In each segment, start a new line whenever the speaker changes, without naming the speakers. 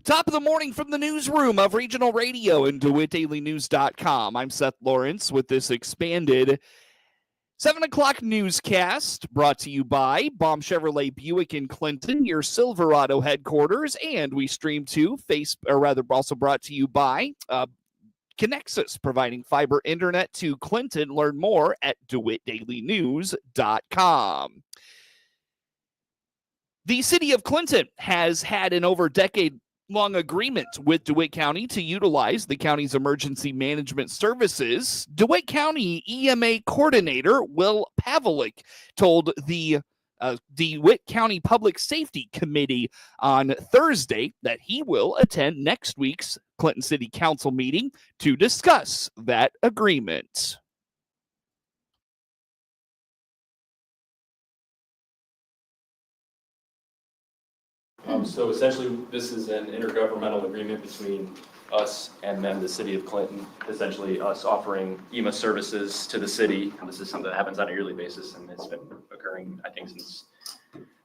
Top of the morning from the newsroom of Regional Radio and DeWittDailyNews.com. I'm Seth Lawrence with this expanded 7 o'clock newscast brought to you by Baum Chevrolet Buick in Clinton, your Silverado headquarters, and we stream to also brought to you by Connexus, providing fiber internet to Clinton. Learn more at DeWittDailyNews.com. The city of Clinton has had an over decade-long agreement with DeWitt County to utilize the county's emergency management services. DeWitt County EMA coordinator Will Pavlik told the DeWitt County Public Safety Committee on Thursday that he will attend next week's Clinton City Council meeting to discuss that agreement.
So essentially, this is an intergovernmental agreement between us and then the city of Clinton, essentially us offering EMA services to the city. This is something that happens on a yearly basis, and it's been occurring, I think, since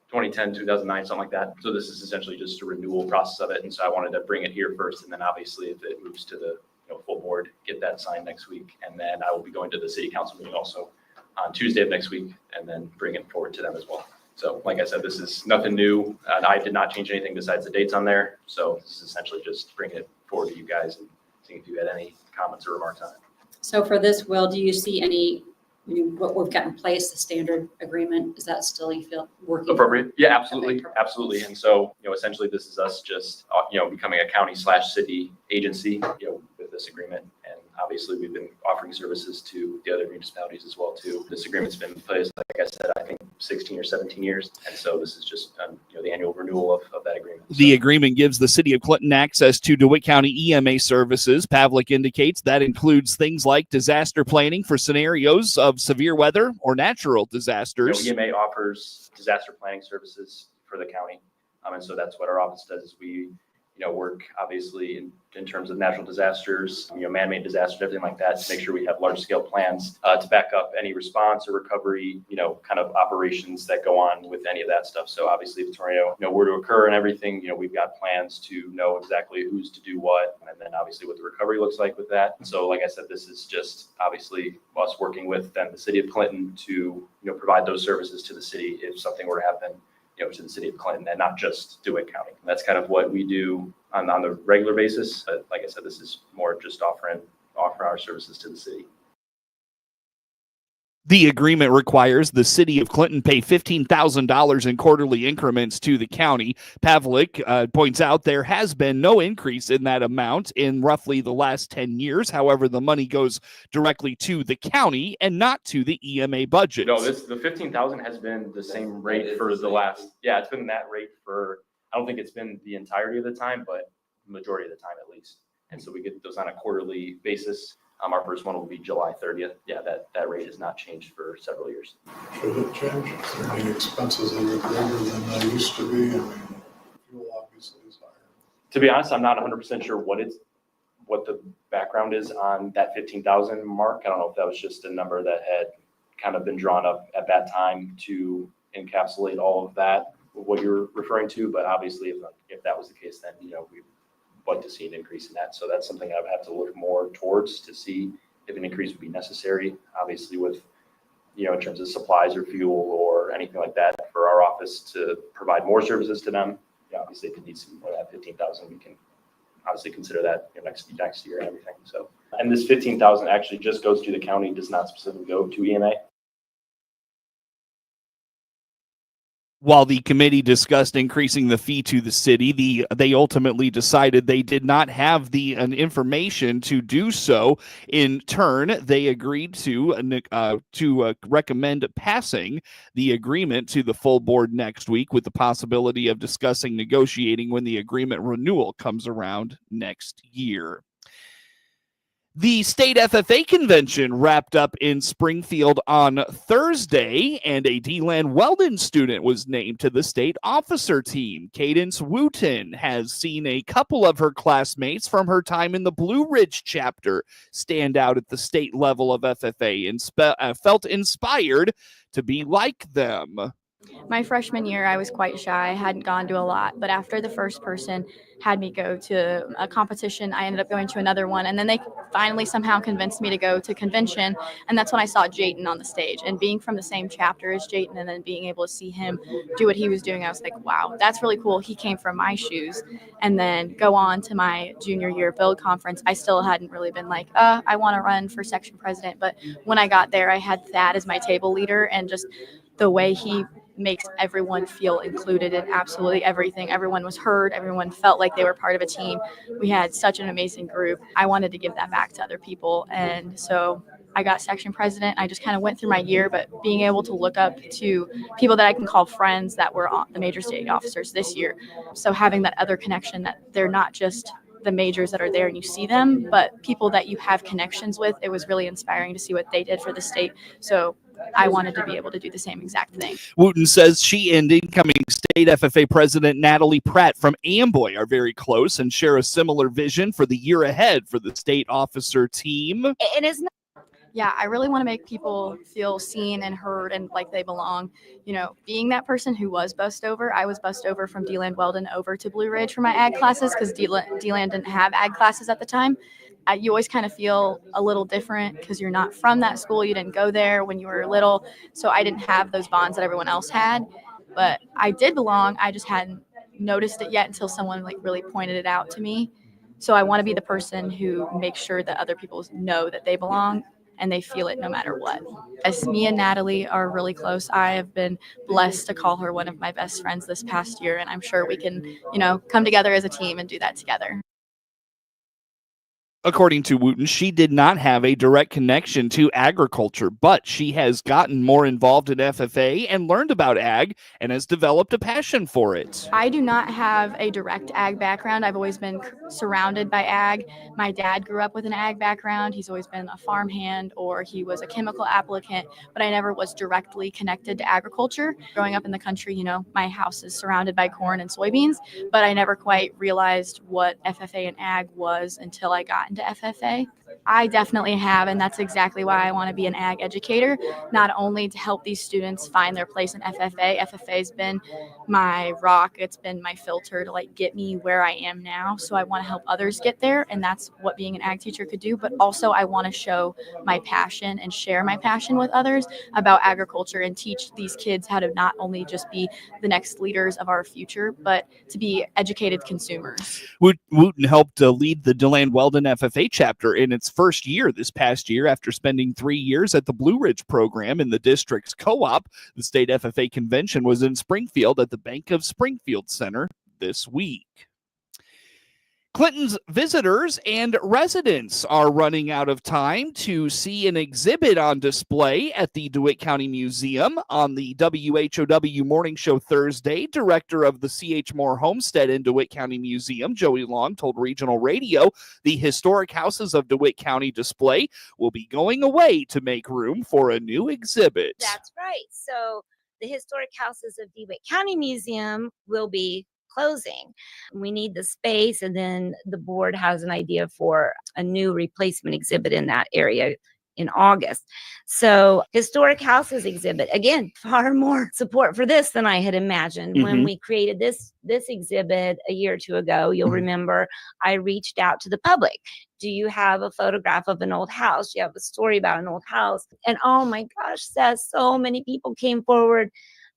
2010, 2009, something like that. So this is essentially just a renewal process of it. And so I wanted to bring it here first, and then obviously if it moves to the full board, get that signed next week. And then I will be going to the city council meeting also on Tuesday of next week, and then bring it forward to them as well. So like I said, this is nothing new. I did not change anything besides the dates on there. So this is essentially just bringing it forward to you guys and seeing if you had any comments or remarks on it.
So for this, Will, do you see any, what we've got in place, the standard agreement, is that still, you feel, working?
Appropriate? Yeah, absolutely. Okay. Absolutely. And so, essentially this is us just, becoming a county/city agency, with this agreement. And obviously we've been offering services to the other municipalities as well too. This agreement's been in place, like I said, I think 16 or 17 years. And so this is just, the annual renewal of that agreement.
The agreement gives the city of Clinton access to DeWitt County EMA services. Pavlik indicates that includes things like disaster planning for scenarios of severe weather or natural disasters.
EMA offers disaster planning services for the county. And so that's what our office does, is we work obviously in terms of natural disasters, man-made disasters, everything like that, to make sure we have large scale plans to back up any response or recovery, kind of operations that go on with any of that stuff. So obviously if a tornado, were to occur and everything, we've got plans to know exactly who's to do what, and then obviously what the recovery looks like with that. So like I said, this is just obviously us working with then the city of Clinton to, provide those services to the city if something were to happen, to the city of Clinton, and not just DeWitt County. And that's kind of what we do on the regular basis. But like I said, this is more just offering our services to the city.
The agreement requires the city of Clinton pay $15,000 in quarterly increments to the county. Pavlik points out there has been no increase in that amount in roughly the last 10 years. However, the money goes directly to the county and not to the EMA budget.
No, the $15,000 has been the same rate for the last, it's been that rate for, I don't think it's been the entirety of the time, but the majority of the time at least. And so we get those on a quarterly basis. Our first one will be July 30th. Yeah, that rate has not changed for several years.
Should it change? Is there any expenses that are greater than they used to be? I mean, fuel obviously is higher.
To be honest, I'm not 100% sure what the background is on that 15,000 mark. I don't know if that was just a number that had kind of been drawn up at that time to encapsulate all of that, what you're referring to. But obviously, if that was the case, then we like to see an increase in that. So that's something I would have to look more towards to see if an increase would be necessary. Obviously with, in terms of supplies or fuel or anything like that for our office to provide more services to them. Obviously if it needs to be more than that 15,000, we can obviously consider that next year and everything. So, and this 15,000 actually just goes to the county, does not specifically go to EMA.
While the committee discussed increasing the fee to the city, they ultimately decided they did not have the information to do so. In turn, they agreed to recommend passing the agreement to the full board next week, with the possibility of discussing negotiating when the agreement renewal comes around next year. The state FFA convention wrapped up in Springfield on Thursday, and a DeLand-Weldon student was named to the state officer team. Cadence Wooten has seen a couple of her classmates from her time in the Blue Ridge chapter stand out at the state level of FFA and felt inspired to be like them.
My freshman year, I was quite shy. I hadn't gone to a lot, but after the first person had me go to a competition, I ended up going to another one, and then they finally somehow convinced me to go to convention, and that's when I saw Jayton on the stage. And being from the same chapter as Jayton, and then being able to see him do what he was doing, I was like, wow, that's really cool. He came from my shoes. And then go on to my junior year build conference. I still hadn't really been like, I want to run for section president, but when I got there, I had Thad as my table leader, and just the way he makes everyone feel included in absolutely everything. Everyone was heard. Everyone felt like they were part of a team. We had such an amazing group. I wanted to give that back to other people. And so I got section president. I just kind of went through my year, but being able to look up to people that I can call friends that were the major state officers this year. So having that other connection, that they're not just the majors that are there and you see them, but people that you have connections with, it was really inspiring to see what they did for the state. So I wanted to be able to do the same exact thing.
Wooten says she and incoming state FFA president Natalie Pratt from Amboy are very close and share a similar vision for the year ahead for the state officer team.
It is not. Yeah, I really want to make people feel seen and heard and like they belong. You know, being that person who was bussed over, I was bussed over from DeLand-Weldon over to Blue Ridge for my ag classes because DeLand didn't have ag classes at the time. You always kind of feel a little different because you're not from that school. You didn't go there when you were little. So I didn't have those bonds that everyone else had. But I did belong. I just hadn't noticed it yet until someone like really pointed it out to me. So I want to be the person who makes sure that other people know that they belong and they feel it no matter what. As me and Natalie are really close, I have been blessed to call her one of my best friends this past year, and I'm sure we can, come together as a team and do that together.
According to Wooten, she did not have a direct connection to agriculture, but she has gotten more involved in FFA and learned about ag and has developed a passion for it.
I do not have a direct ag background. I've always been surrounded by ag. My dad grew up with an ag background. He's always been a farmhand or he was a chemical applicant, but I never was directly connected to agriculture. Growing up in the country, my house is surrounded by corn and soybeans, but I never quite realized what FFA and ag was until I got into FFA. I definitely have, and that's exactly why I want to be an ag educator, not only to help these students find their place in FFA. FFA's been my rock. It's been my filter to get me where I am now. So I want to help others get there, and that's what being an ag teacher could do. But also I want to show my passion and share my passion with others about agriculture and teach these kids how to not only just be the next leaders of our future, but to be educated consumers.
Wooten helped lead the DeLand-Weldon FFA chapter in its first year this past year after spending 3 years at the Blue Ridge program in the district's co-op. The state FFA convention was in Springfield at the Bank of Springfield Center this week. Clinton's visitors and residents are running out of time to see an exhibit on display at the DeWitt County Museum. On the WHOW Morning Show Thursday, director of the C.H. Moore Homestead in DeWitt County Museum, Joey Long, told Regional Radio the historic houses of DeWitt County display will be going away to make room for a new exhibit.
That's right. So the historic houses of DeWitt County Museum will be closing. We need the space, and then the board has an idea for a new replacement exhibit in that area in August. So historic houses exhibit, again, far more support for this than I had imagined. When we created this exhibit a year or two ago, you'll remember I reached out to the public. Do you have a photograph of an old house? Do you have a story about an old house? And oh my gosh, Seth, so many people came forward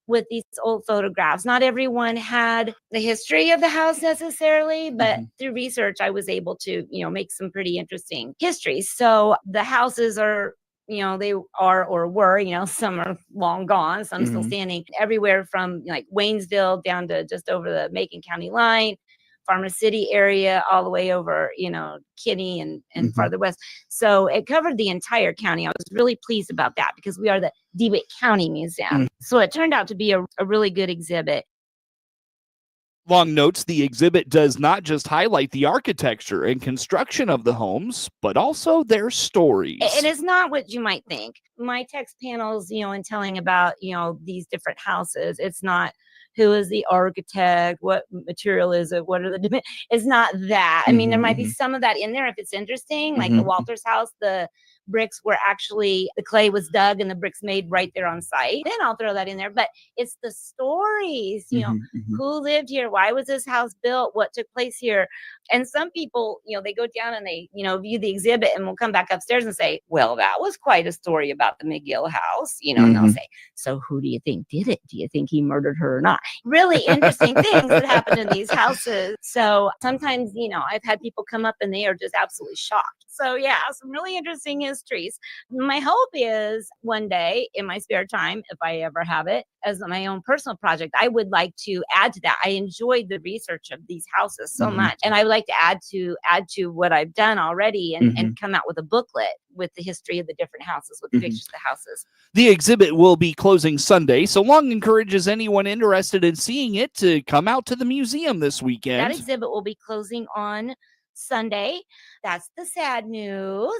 with these old photographs. Not everyone had the history of the house necessarily, but through research, I was able to, make some pretty interesting histories. So the houses are, they are or were, some are long gone, some still standing, everywhere from Waynesville down to just over the Macon County line, Farmer City area, all the way over, Kinney and farther west. So it covered the entire county. I was really pleased about that because we are the DeWitt County Museum. So it turned out to be a really good exhibit.
Long notes the exhibit does not just highlight the architecture and construction of the homes, but also their stories.
It is not what you might think. My text panels, and telling about, these different houses, it's not who is the architect, what material is it, what are the, it's not that. I mean, there might be some of that in there if it's interesting, like the Walters house, the bricks were actually, the clay was dug and the bricks made right there on site. Then I'll throw that in there. But it's the stories, who lived here? Why was this house built? What took place here? And some people, they go down and they, view the exhibit and will come back upstairs and say, well, that was quite a story about the McGill house, and they'll say, so who do you think did it? Do you think he murdered her or not? Really interesting things that happen in these houses. So sometimes, I've had people come up and they are just absolutely shocked. So yeah, some really interesting histories. My hope is one day in my spare time, if I ever have it, as my own personal project, I would like to add to that. I enjoyed the research of these houses so much. And I would like to add to what I've done already and come out with a booklet with the history of the different houses, with the pictures of the houses.
The exhibit will be closing Sunday, so Long encourages anyone interested in seeing it to come out to the museum this weekend.
That exhibit will be closing on Sunday. That's the sad news.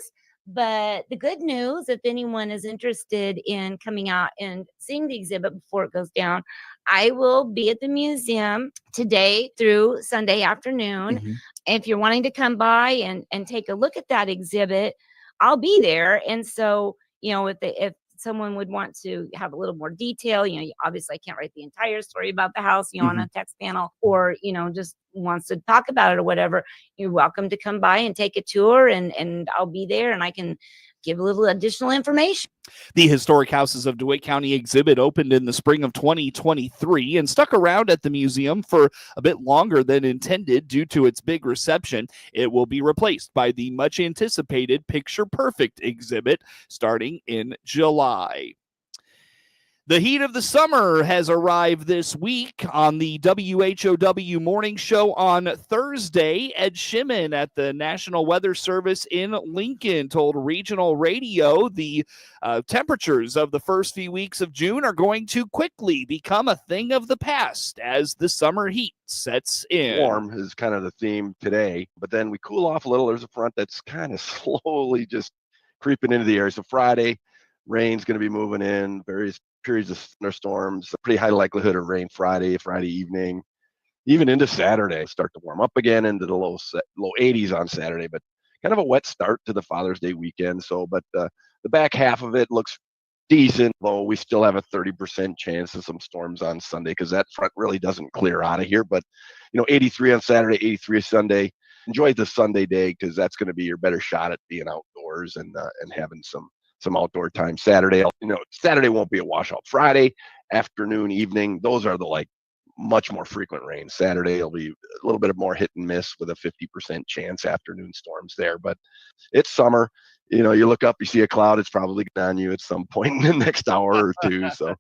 But the good news, if anyone is interested in coming out and seeing the exhibit before it goes down, I will be at the museum today through Sunday afternoon. If you're wanting to come by and take a look at that exhibit, I'll be there. And so, if someone would want to have a little more detail, obviously I can't write the entire story about the house, on a text panel, or, just wants to talk about it or whatever, you're welcome to come by and take a tour, and I'll be there and I can give a little additional information.
The Historic Houses of DeWitt County exhibit opened in the spring of 2023 and stuck around at the museum for a bit longer than intended due to its big reception. It will be replaced by the much anticipated Picture Perfect exhibit starting in July. The heat of the summer has arrived this week. On the WHOW morning show on Thursday, Ed Shimon at the National Weather Service in Lincoln told regional radio the temperatures of the first few weeks of June are going to quickly become a thing of the past as the summer heat sets in.
Warm is kind of the theme today, but then we cool off a little. There's a front that's kind of slowly just creeping into the area. So Friday, rain's going to be moving in, various periods of thunderstorms, a pretty high likelihood of rain Friday evening, even into Saturday. Start to warm up again into the low 80s on Saturday, but kind of a wet start to the Father's Day weekend. So, but the back half of it looks decent, though we still have a 30% chance of some storms on Sunday because that front really doesn't clear out of here. But 83 on Saturday, 83 Sunday. Enjoy the Sunday day because that's going to be your better shot at being outdoors and having some outdoor time. Saturday, Saturday won't be a washout. Friday afternoon, evening, those are the much more frequent rains. Saturday will be a little bit of more hit and miss with a 50% chance afternoon storms there. But it's summer. You look up, you see a cloud, it's probably on you at some point in the next hour or two. So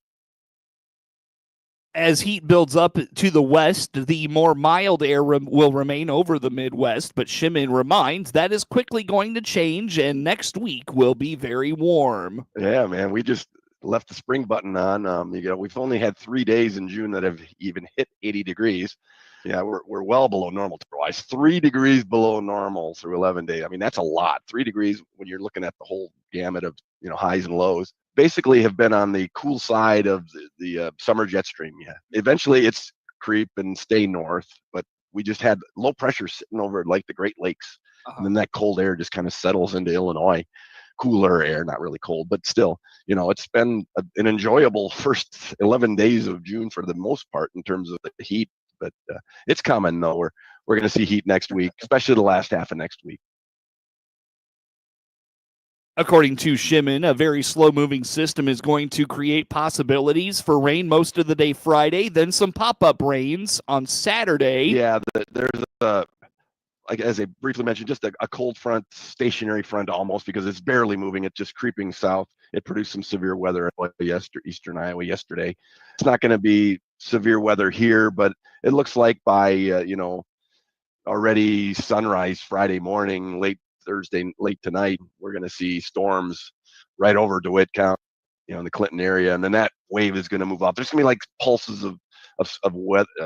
as heat builds up to the west, the more mild air will remain over the Midwest, but Shimon reminds that is quickly going to change, and next week will be very warm.
Yeah, man, we just left the spring button on. We've only had 3 days in June that have even hit 80 degrees. Yeah, we're well below normal temperature-wise. 3 degrees below normal through 11 days. I mean, that's a lot. 3 degrees when you're looking at the whole gamut of highs and lows. Basically have been on the cool side of the summer jet stream. Yeah, eventually it's creep and stay north, but we just had low pressure sitting over like the Great Lakes, and then that cold air just kind of settles into Illinois. Cooler air, not really cold, but still, it's been an enjoyable first 11 days of June for the most part in terms of the heat. But it's coming though. We're going to see heat next week, especially the last half of next week.
According to Shimon, a very slow-moving system is going to create possibilities for rain most of the day Friday, then some pop-up rains on Saturday.
Yeah, there's as I briefly mentioned, just a cold front, stationary front almost, because it's barely moving. It's just creeping south. It produced some severe weather in eastern Iowa yesterday. It's not going to be severe weather here, but it looks like by, already sunrise Friday morning, late Thursday, late tonight, we're going to see storms right over DeWitt County, in the Clinton area, and then that wave is going to move up. There's going to be like pulses of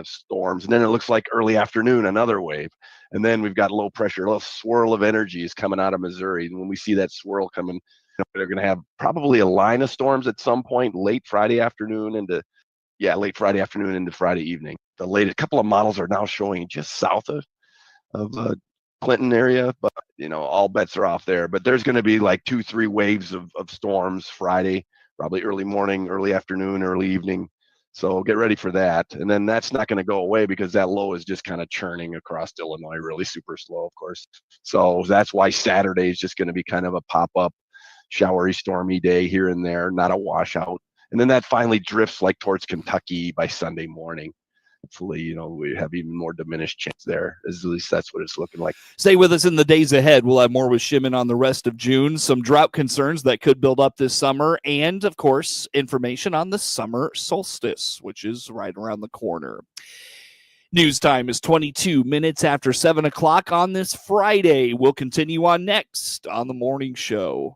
storms, and then it looks like early afternoon another wave, and then we've got low pressure, a little swirl of energy is coming out of Missouri, and when we see that swirl coming, they're going to have probably a line of storms at some point late Friday afternoon into Friday evening. The latest couple of models are now showing just south of Clinton area, but all bets are off there. But there's going to be like 2-3 waves of storms Friday, probably early morning, early afternoon, early evening. So get ready for that. And then that's not going to go away because that low is just kind of churning across Illinois, really super slow, of course. So that's why Saturday is just going to be kind of a pop-up, showery, stormy day here and there, not a washout. And then that finally drifts like towards Kentucky by Sunday morning. Hopefully, we have even more diminished chance there. At least that's what it's looking like.
Stay with us in the days ahead. We'll have more with Shimon on the rest of June, some drought concerns that could build up this summer, and, of course, information on the summer solstice, which is right around the corner. News time is 22 minutes after 7 o'clock on this Friday. We'll continue on next on the morning show.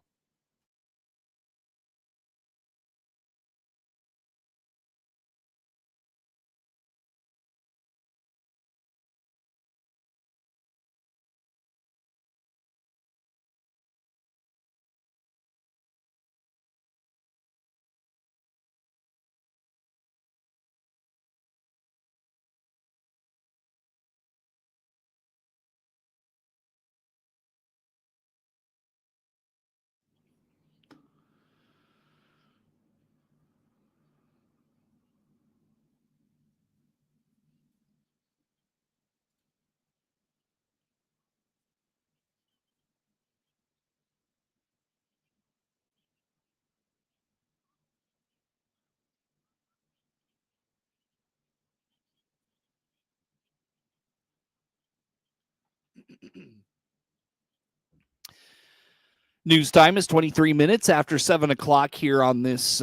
News time is 23 minutes after 7 o'clock here on this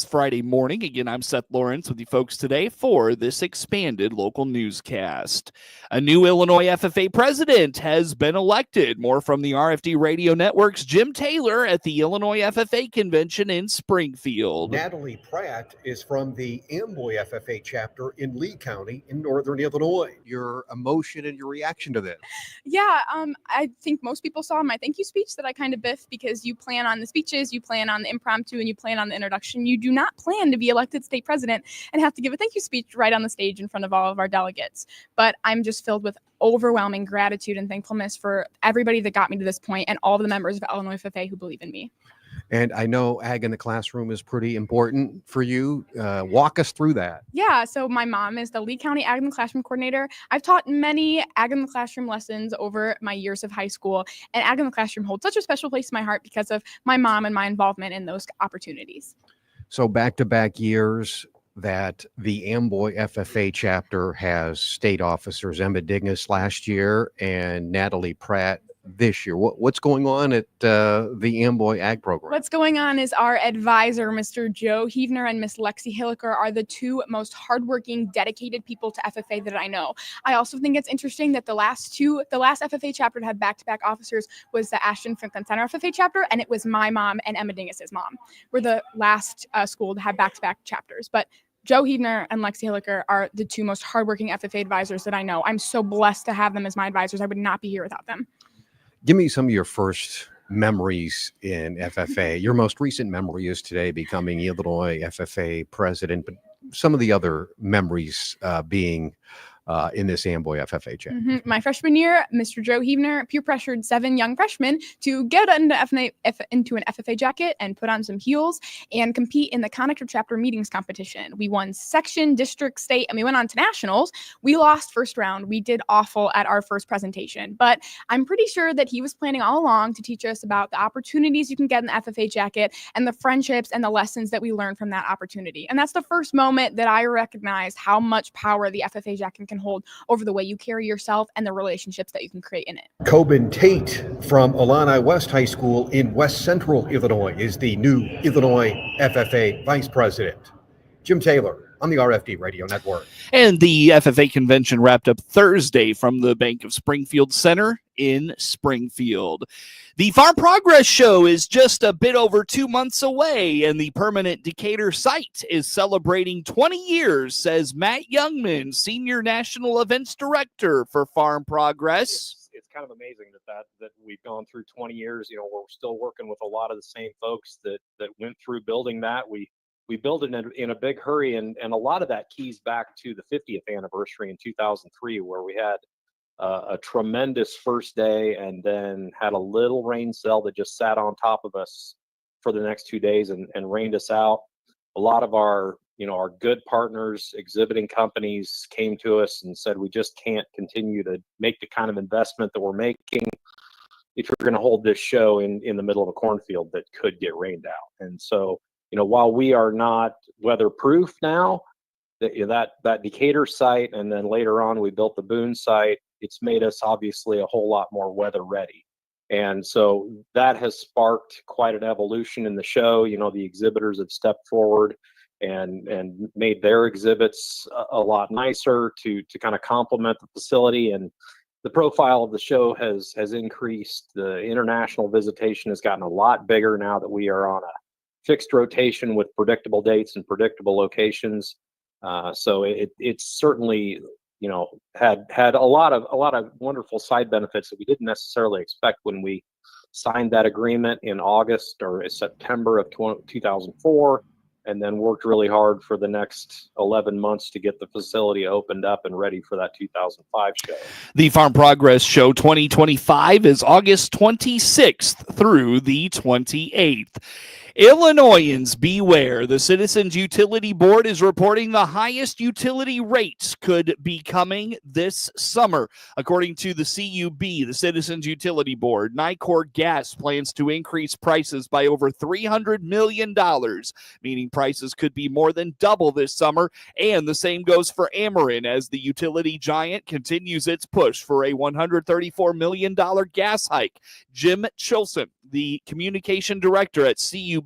Friday morning. Again, I'm Seth Lawrence with you folks today for this expanded local newscast. A new Illinois FFA president has been elected. More from the RFD Radio Network's Jim Taylor at the Illinois FFA convention in Springfield.
Natalie Pratt is from the Amboy FFA chapter in Lee County in northern Illinois. Your emotion and your reaction to this?
Yeah, I think most people saw my thank you speech that I kind of biffed because you plan on the speeches, you plan on the impromptu, and you plan on the introduction. You do not plan to be elected state president and have to give a thank you speech right on the stage in front of all of our delegates. But I'm just filled with overwhelming gratitude and thankfulness for everybody that got me to this point and all of the members of Illinois FFA who believe in me.
And I know ag in the classroom is pretty important for you. Walk us through that.
Yeah, so my mom is the Lee County Ag in the Classroom coordinator. I've taught many Ag in the Classroom lessons over my years of high school, and Ag in the Classroom holds such a special place in my heart because of my mom and my involvement in those opportunities.
So back-to-back years that the Amboy FFA chapter has state officers, Emma Dignas last year and Natalie Pratt this year. What's going on at the Amboy Ag program?
What's going on is our advisor, Mr. Joe Heavner and Miss Lexi Hilliker, are the two most hardworking, dedicated people to FFA that I know. I also think it's interesting that the last FFA chapter to have back-to-back officers was the Ashton Franklin Center FFA chapter, and it was my mom and Emma Dingis's mom. We're the last school to have back-to-back chapters, but Joe Heavner and Lexi Hilliker are the two most hardworking FFA advisors that I know. I'm so blessed to have them as my advisors. I would not be here without them.
Give me some of your first memories in FFA. Your most recent memory is today becoming Illinois FFA president, but some of the other memories being in this Amboy FFA chapter.
My freshman year, Mr. Joe Heavner peer pressured 7 young freshmen to get into an FFA jacket and put on some heels and compete in the connector chapter meetings competition. We won section, district, state, and we went on to nationals. We lost first round. We did awful at our first presentation, but I'm pretty sure that he was planning all along to teach us about the opportunities you can get in the FFA jacket and the friendships and the lessons that we learned from that opportunity. And that's the first moment that I recognized how much power the FFA jacket can hold over the way you carry yourself and the relationships that you can create in it.
Coben Tate from Illini West High School in West Central Illinois is the new Illinois FFA vice president. Jim Taylor on the RFD Radio Network.
And the FFA convention wrapped up Thursday from the Bank of Springfield Center in Springfield. The Farm Progress Show is just a bit over 2 months away, and the permanent Decatur site is celebrating 20 years, says Matt Youngman, Senior National Events Director for Farm Progress.
It's kind of amazing that we've gone through 20 years. You know, we're still working with a lot of the same folks that went through building that. We built it in a big hurry, and a lot of that keys back to the 50th anniversary in 2003, where we had a tremendous first day, and then had a little rain cell that just sat on top of us for the next 2 days and rained us out. A lot of our good partners, exhibiting companies, came to us and said, we just can't continue to make the kind of investment that we're making if you're going to hold this show in the middle of a cornfield that could get rained out. And so, while we are not weatherproof now, that Decatur site, and then later on we built the Boone site, it's made us obviously a whole lot more weather ready. And so that has sparked quite an evolution in the show. The exhibitors have stepped forward and made their exhibits a lot nicer to kind of complement the facility. And the profile of the show has increased. The international visitation has gotten a lot bigger now that we are on a fixed rotation with predictable dates and predictable locations. So it's certainly, had a lot of wonderful side benefits that we didn't necessarily expect when we signed that agreement in August or September of 2004, and then worked really hard for the next 11 months to get the facility opened up and ready for that 2005 show.
The Farm Progress Show 2025 is August 26th through the 28th. Illinoisans beware. The Citizens Utility Board is reporting the highest utility rates could be coming this summer. According to the CUB, the Citizens Utility Board, Nicor Gas plans to increase prices by over $300 million, meaning prices could be more than double this summer. And the same goes for Ameren, as the utility giant continues its push for a $134 million gas hike. Jim Chilson, the communication director at CUB,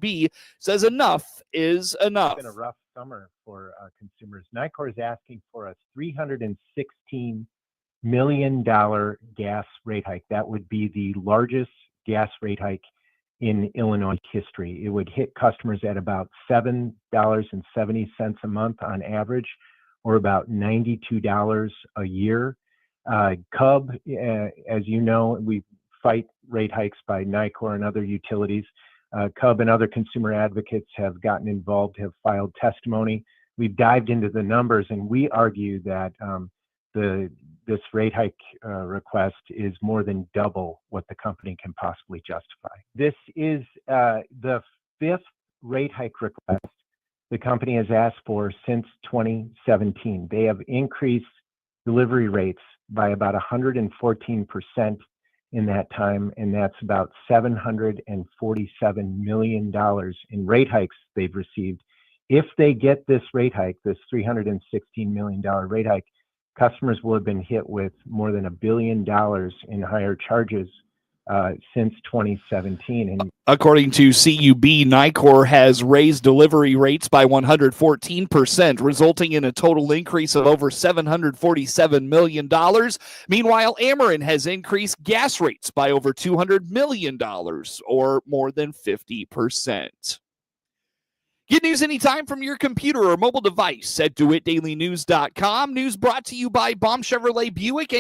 says enough is enough.
It's been a rough summer for consumers. Nicor is asking for a $316 million gas rate hike. That would be the largest gas rate hike in Illinois history. It would hit customers at about $7.70 a month on average, or about $92 a year. CUB, as you know, we fight rate hikes by Nicor and other utilities. CUB and other consumer advocates have gotten involved, have filed testimony. We've dived into the numbers, and we argue that this rate hike request is more than double what the company can possibly justify. This is the fifth rate hike request the company has asked for since 2017. They have increased delivery rates by about 114% in that time, and that's about $747 million in rate hikes they've received. If they get this rate hike, this $316 million rate hike, customers will have been hit with more than $1 billion in higher charges since 2017. And
according to CUB, Nicor has raised delivery rates by 114%, resulting in a total increase of over $747 million. Meanwhile, Ameren has increased gas rates by over $200 million, or more than 50%. Get news anytime from your computer or mobile device at DeWittDailyNews.com. News brought to you by Baum Chevrolet Buick.